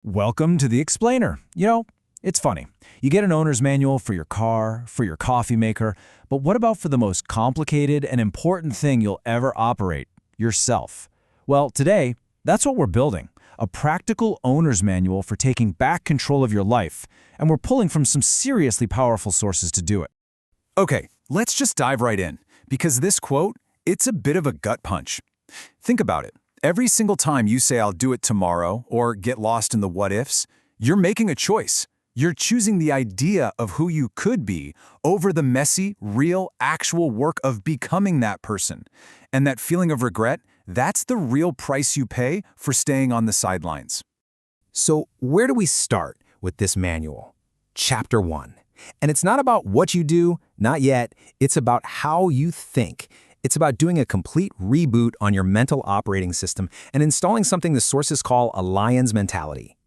Welcome to the Explainer. It's funny. You get an owner's manual for your car, for your coffee maker, but what about for the most complicated and important thing you'll ever operate, yourself? Well, today, that's what we're building, a practical owner's manual for taking back control of your life, and we're pulling from some seriously powerful sources to do it. Okay, let's just dive right in, because this quote, it's a bit of a gut punch. Think about it. Every single time you say I'll do it tomorrow or get lost in the what-ifs, you're making a choice. You're choosing the idea of who you could be over the messy, real, actual work of becoming that person. And that feeling of regret, that's the real price you pay for staying on the sidelines. So where do we start with this manual? Chapter 1. And it's not about what you do, not yet. It's about how you think. It's about doing a complete reboot on your mental operating system and installing something the sources call a lion's mentality.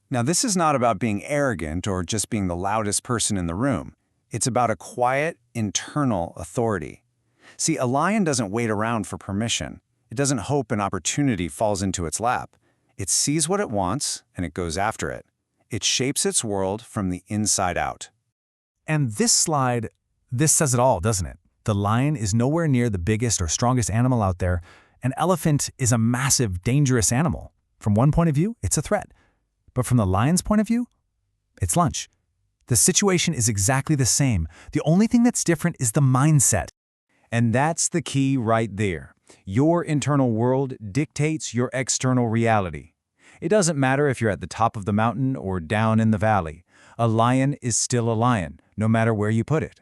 Now, this is not about being arrogant or just being the loudest person in the room. It's about a quiet, internal authority. See, a lion doesn't wait around for permission. It doesn't hope an opportunity falls into its lap. It sees what it wants, and it goes after it. It shapes its world from the inside out. And this slide, this says it all, doesn't it? The lion is nowhere near the biggest or strongest animal out there. An elephant is a massive, dangerous animal. From one point of view, it's a threat. But from the lion's point of view, it's lunch. The situation is exactly the same. The only thing that's different is the mindset. And that's the key right there. Your internal world dictates your external reality. It doesn't matter if you're at the top of the mountain or down in the valley. A lion is still a lion, no matter where you put it.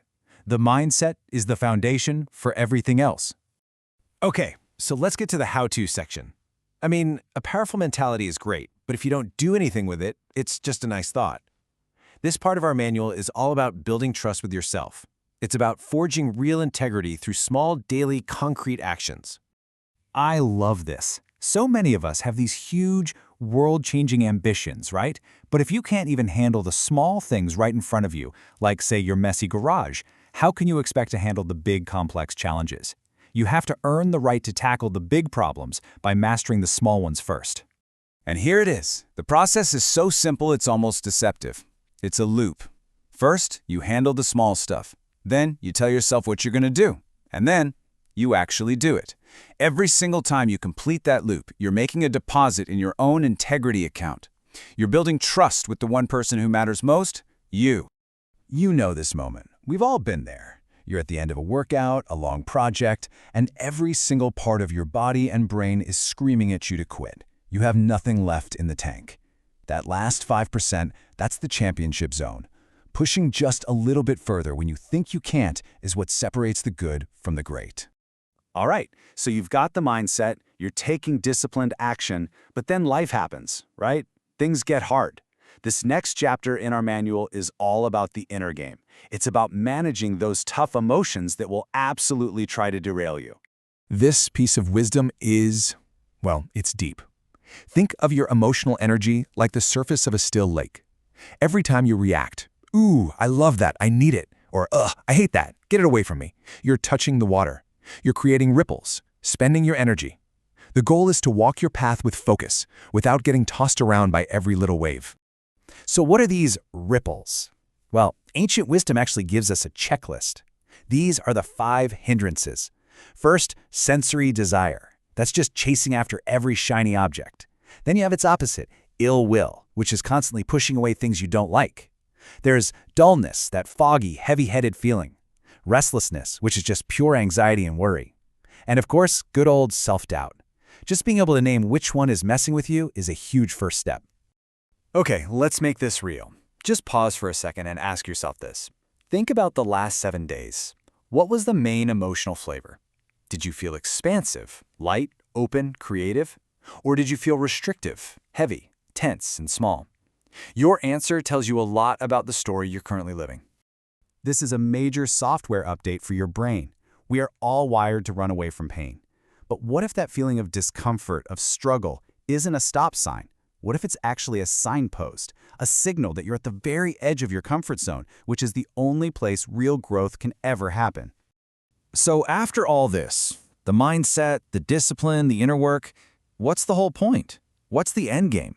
The mindset is the foundation for everything else. Okay, so let's get to the how-to section. I mean, a powerful mentality is great, but if you don't do anything with it, it's just a nice thought. This part of our manual is all about building trust with yourself. It's about forging real integrity through small, daily, concrete actions. I love this. So many of us have these huge, world-changing ambitions, right? But if you can't even handle the small things right in front of you, like, say, your messy garage, how can you expect to handle the big, complex challenges? You have to earn the right to tackle the big problems by mastering the small ones first. And here it is. The process is so simple it's almost deceptive. It's a loop. First, you handle the small stuff. Then, you tell yourself what you're going to do. And then, you actually do it. Every single time you complete that loop, you're making a deposit in your own integrity account. You're building trust with the one person who matters most, you. You know this moment. We've all been there. You're at the end of a workout, a long project, and every single part of your body and brain is screaming at you to quit. You have nothing left in the tank. That last 5%, that's the championship zone. Pushing just a little bit further when you think you can't is what separates the good from the great. All right, so you've got the mindset, you're taking disciplined action, but then life happens, right? Things get hard. This next chapter in our manual is all about the inner game. It's about managing those tough emotions that will absolutely try to derail you. This piece of wisdom is, well, it's deep. Think of your emotional energy like the surface of a still lake. Every time you react, ooh, I love that, I need it, or ugh, I hate that, get it away from me, you're touching the water. You're creating ripples, spending your energy. The goal is to walk your path with focus, without getting tossed around by every little wave. So what are these ripples? Well, ancient wisdom actually gives us a checklist. These are the 5 hindrances. First, sensory desire. That's just chasing after every shiny object. Then you have its opposite, ill will, which is constantly pushing away things you don't like. There's dullness, that foggy, heavy-headed feeling. Restlessness, which is just pure anxiety and worry. And of course, good old self-doubt. Just being able to name which one is messing with you is a huge first step. Okay, let's make this real. Just pause for a second and ask yourself this. Think about the last 7 days. What was the main emotional flavor? Did you feel expansive, light, open, creative? Or did you feel restrictive, heavy, tense, and small? Your answer tells you a lot about the story you're currently living. This is a major software update for your brain. We are all wired to run away from pain. But what if that feeling of discomfort, of struggle, isn't a stop sign? What if it's actually a signpost, a signal that you're at the very edge of your comfort zone, which is the only place real growth can ever happen? So after all this, the mindset, the discipline, the inner work, what's the whole point? What's the end game?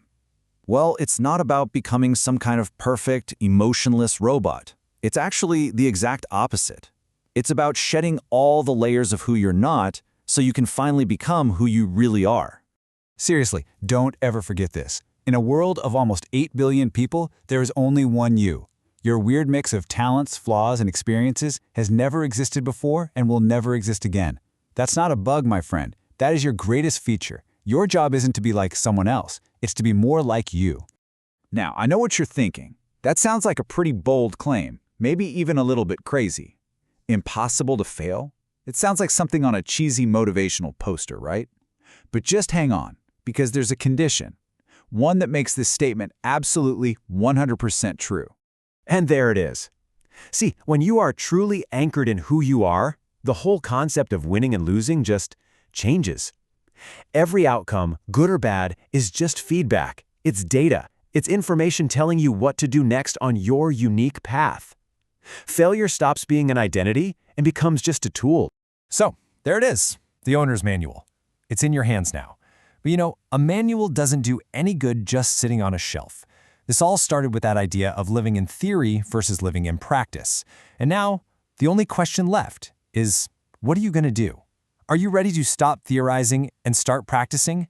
Well, it's not about becoming some kind of perfect, emotionless robot. It's actually the exact opposite. It's about shedding all the layers of who you're not so you can finally become who you really are. Seriously, don't ever forget this. In a world of almost 8 billion people, there is only one you. Your weird mix of talents, flaws, and experiences has never existed before and will never exist again. That's not a bug, my friend. That is your greatest feature. Your job isn't to be like someone else. It's to be more like you. Now, I know what you're thinking. That sounds like a pretty bold claim, maybe even a little bit crazy. Impossible to fail? It sounds like something on a cheesy motivational poster, right? But just hang on, because there's a condition. One that makes this statement absolutely 100% true. And there it is. See, when you are truly anchored in who you are, the whole concept of winning and losing just changes. Every outcome, good or bad, is just feedback. It's data. It's information telling you what to do next on your unique path. Failure stops being an identity and becomes just a tool. So, there it is, the owner's manual. It's in your hands now. But you know, a manual doesn't do any good just sitting on a shelf. This all started with that idea of living in theory versus living in practice. And now, the only question left is, what are you going to do? Are you ready to stop theorizing and start practicing?